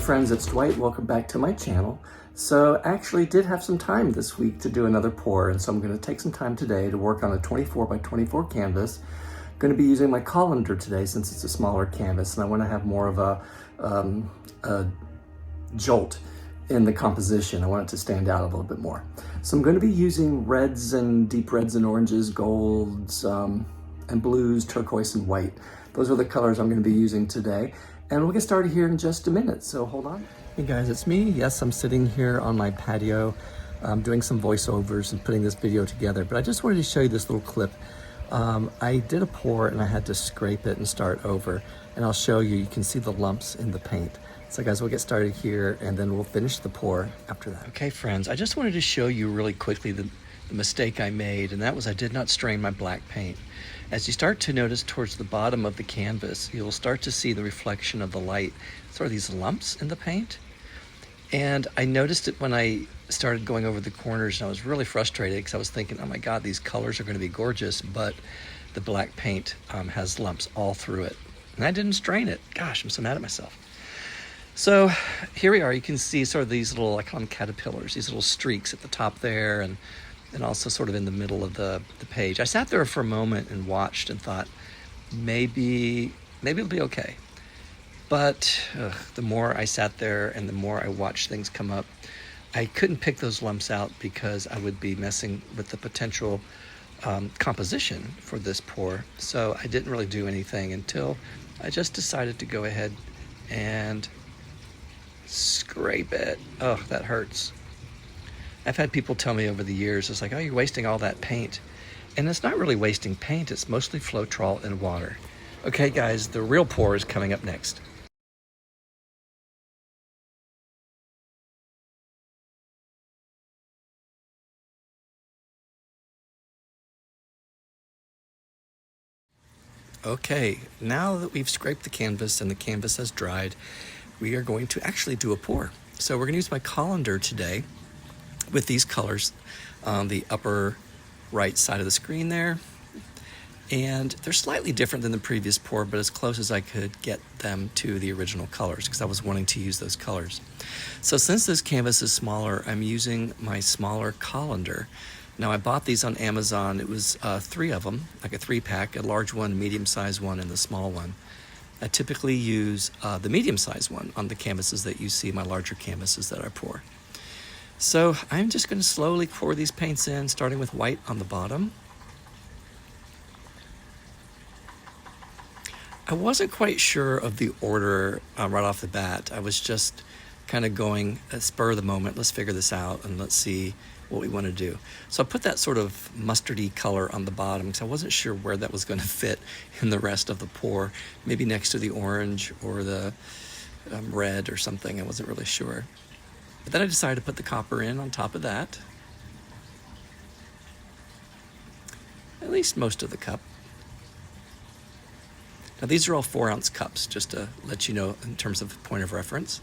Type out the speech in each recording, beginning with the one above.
friends, it's Dwight. Welcome back to my channel. So I actually did have some time this week to do another pour, and so I'm going to take some time today to work on a 24 by 24 canvas. I'm going to be using my colander today since it's a smaller canvas, and I want to have more of a jolt in the composition. I want it to stand out a little bit more. So I'm going to be using reds and deep reds and oranges, golds, and blues, turquoise and white. Those are the colors I'm going to be using today. And we'll get started here in just a minute, so hold on. Hey guys, it's me. Yes, I'm sitting here on my patio doing some voiceovers and putting this video together, but I just wanted to show you this little clip. I did a pour and I had to scrape it and start over, and I'll show you. You can see the lumps in the paint. So guys, we'll get started here and then we'll finish the pour after that. Okay friends, I just wanted to show you really quickly the mistake I made, and that was I did not strain my black paint. As you start to notice towards the bottom of the canvas, you'll start to see the reflection of the light, sort of these lumps in the paint. And I noticed it when I started going over the corners, and I was really frustrated because I was thinking, oh my God, these colors are going to be gorgeous, but the black paint has lumps all through it. And I didn't strain it. Gosh, I'm so mad at myself. So here we are. You can see sort of these little, I call them caterpillars, these little streaks at the top there, and also sort of in the middle of the page. I sat there for a moment and watched and thought, maybe it'll be okay. But the more I sat there and the more I watched things come up, I couldn't pick those lumps out because I would be messing with the potential composition for this pour. So I didn't really do anything until I just decided to go ahead and scrape it. Oh, that hurts. I've had people tell me over the years, it's like, oh, you're wasting all that paint. And it's not really wasting paint, it's mostly Floetrol and water. Okay guys, the real pour is coming up next. Okay, now that we've scraped the canvas and the canvas has dried, we are going to actually do a pour. So we're gonna use my colander today with these colors on the upper right side of the screen there. And they're slightly different than the previous pour, but as close as I could get them to the original colors because I was wanting to use those colors. So since this canvas is smaller, I'm using my smaller colander. Now I bought these on Amazon. It was 3 of them, like a 3-pack, a large one, medium-sized one, and the small one. I typically use the medium-sized one on the canvases that you see, my larger canvases that I pour. So I'm just going to slowly pour these paints in, starting with white on the bottom. I wasn't quite sure of the order right off the bat. I was just kind of going spur of the moment. Let's figure this out and let's see what we want to do. So I put that sort of mustardy color on the bottom because I wasn't sure where that was going to fit in the rest of the pour. Maybe next to the orange or the red or something. I wasn't really sure. But then I decided to put the copper in on top of that. At least most of the cup. Now these are all 4-ounce cups, just to let you know in terms of point of reference.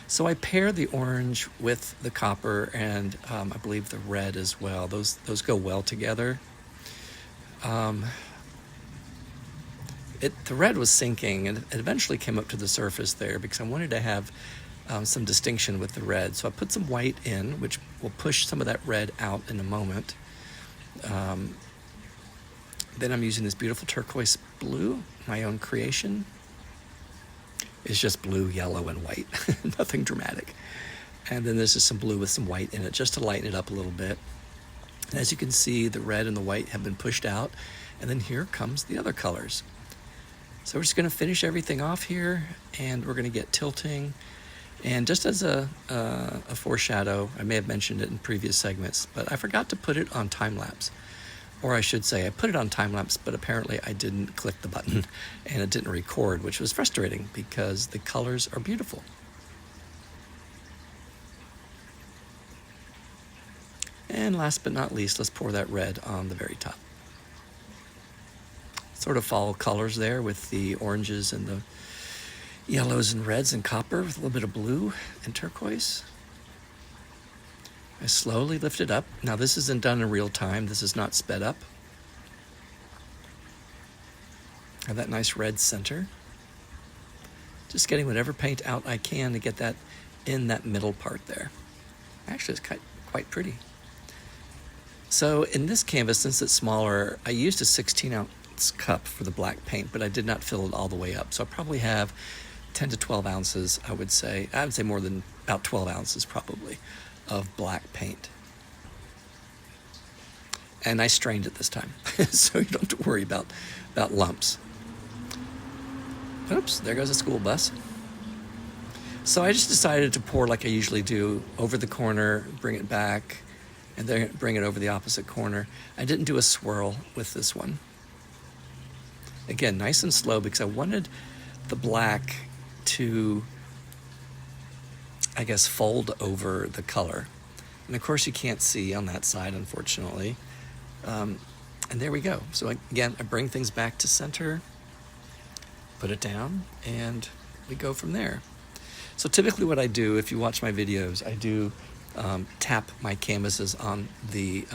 So I pair the orange with the copper and I believe the red as well. Those go well together. The red was sinking and it eventually came up to the surface there because I wanted to have some distinction with the red. So I put some white in, which will push some of that red out in a moment. Then I'm using this beautiful turquoise blue, my own creation. It's just blue, yellow, and white, nothing dramatic. And then this is some blue with some white in it, just to lighten it up a little bit. And as you can see, the red and the white have been pushed out, and then here comes the other colors. So we're just gonna finish everything off here, and we're gonna get tilting. And just as a foreshadow, I may have mentioned it in previous segments, but I forgot to put it on time-lapse. Or I should say, I put it on time-lapse, but apparently I didn't click the button and it didn't record, which was frustrating because the colors are beautiful. And last but not least, let's pour that red on the very top. Sort of fall colors there with the oranges and the yellows and reds and copper with a little bit of blue and turquoise. I slowly lift it up. Now this isn't done in real time. This is not sped up. Have that nice red center. just getting whatever paint out I can to get that in that middle part there. Actually, it's quite pretty. So in this canvas, since it's smaller, I used a 16-ounce cup for the black paint, but I did not fill it all the way up. So I probably have 10 to 12 ounces, I would say. I would say more than about 12 ounces probably of black paint. And I strained it this time, so you don't have to worry about lumps. Oops, there goes a school bus. So I just decided to pour like I usually do, over the corner, bring it back, and then bring it over the opposite corner. I didn't do a swirl with this one. Again, nice and slow, because I wanted the black to, I guess, fold over the color. And of course you can't see on that side, unfortunately. And there we go. So again, I bring things back to center, put it down, and we go from there. So typically what I do, if you watch my videos, I do tap my canvases on the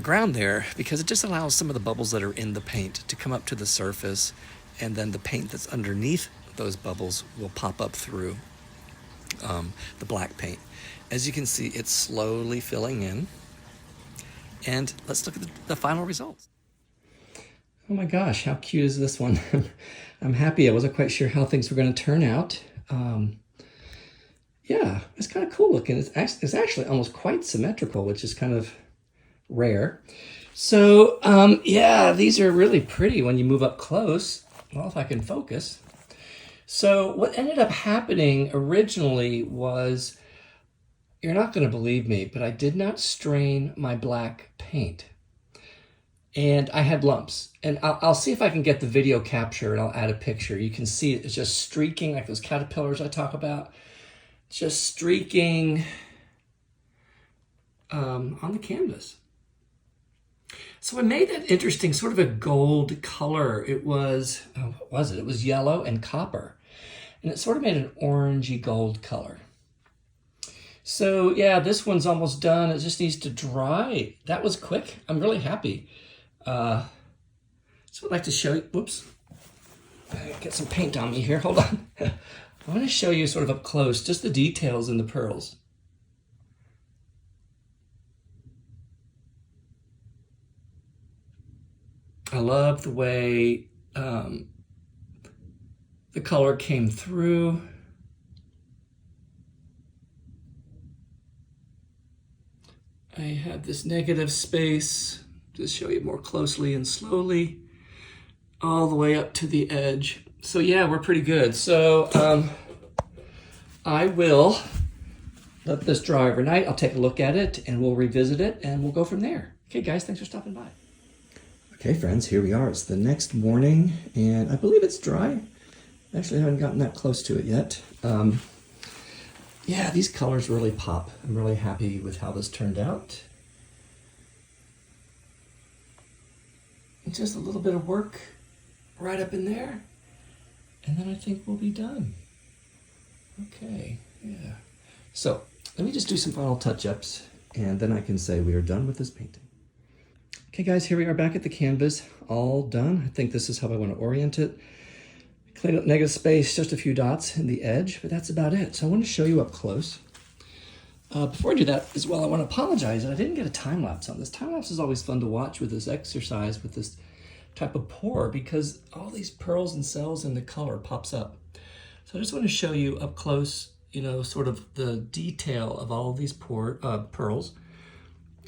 ground there, because it just allows some of the bubbles that are in the paint to come up to the surface, and then the paint that's underneath those bubbles will pop up through the black paint. As you can see, it's slowly filling in. And let's look at the final results. Oh my gosh, how cute is this one? I'm happy. I wasn't quite sure how things were going to turn out. Yeah, it's kind of cool looking. It's actually almost quite symmetrical, which is kind of rare. So yeah, these are really pretty when you move up close. Well, if I can focus. So what ended up happening originally was, you're not going to believe me, but I did not strain my black paint. And I had lumps. And I'll see if I can get the video capture, and I'll add a picture. You can see it's just streaking, like those caterpillars I talk about. Just streaking on the canvas. So I made that interesting, sort of a gold color. It was, what was it? It was yellow and copper. And it sort of made an orangey gold color. So yeah, this one's almost done. It just needs to dry. That was quick. I'm really happy. So I'd like to show you, whoops, get some paint on me here, hold on. I want to show you sort of up close, just the details in the pearls. I love the way the color came through. I have this negative space, just show you more closely and slowly, all the way up to the edge. So yeah, we're pretty good. So I will let this dry overnight. I'll take a look at it and we'll revisit it and we'll go from there. Okay guys, thanks for stopping by. Okay friends, here we are. It's the next morning and I believe it's dry. Actually, I haven't gotten that close to it yet. Yeah, these colors really pop. I'm really happy with how this turned out. Just a little bit of work right up in there, and then I think we'll be done. Okay, yeah. So let me just do some final touch-ups, and then I can say we are done with this painting. Okay guys, here we are back at the canvas, all done. I think this is how I want to orient it. Clean up negative space, just a few dots in the edge, but that's about it. So I want to show you up close. Before I do that as well, I want to apologize that I didn't get a time lapse on this. Time lapse is always fun to watch with this exercise, with this type of pour, because all these pearls and cells and the color pops up. So I just want to show you up close, you know, sort of the detail of all of these pearls,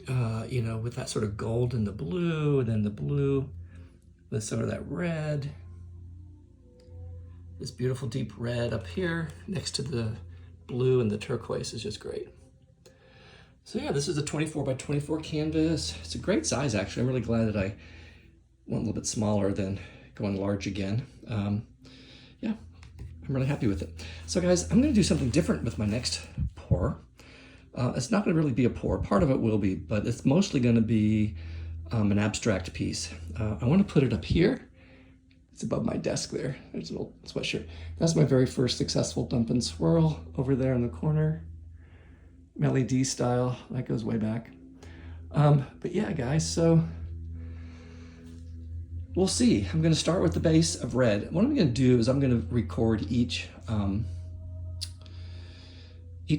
you know, with that sort of gold and the blue, and then the blue with sort of that red. This beautiful deep red up here next to the blue, and the turquoise is just great. So yeah, this is a 24 by 24 canvas. It's a great size actually. I'm really glad that I went a little bit smaller than going large again. Yeah, I'm really happy with it. So guys, I'm gonna do something different with my next pour. It's not gonna really be a pour. Part of it will be, but it's mostly gonna be an abstract piece. I wanna put it up here. It's above my desk there. There's a little sweatshirt. That's my very first successful dump and swirl over there in the corner. LED style, that goes way back. But yeah, guys, so we'll see. I'm gonna start with the base of red. What I'm gonna do is I'm gonna record each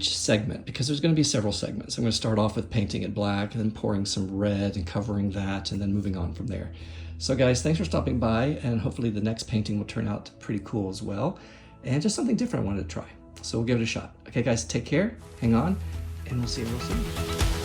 segment, because there's gonna be several segments. I'm gonna start off with painting it black and then pouring some red and covering that and then moving on from there. So guys, thanks for stopping by, and hopefully the next painting will turn out pretty cool as well. And just something different I wanted to try. So we'll give it a shot. Okay guys, take care, hang on, and we'll see you real soon.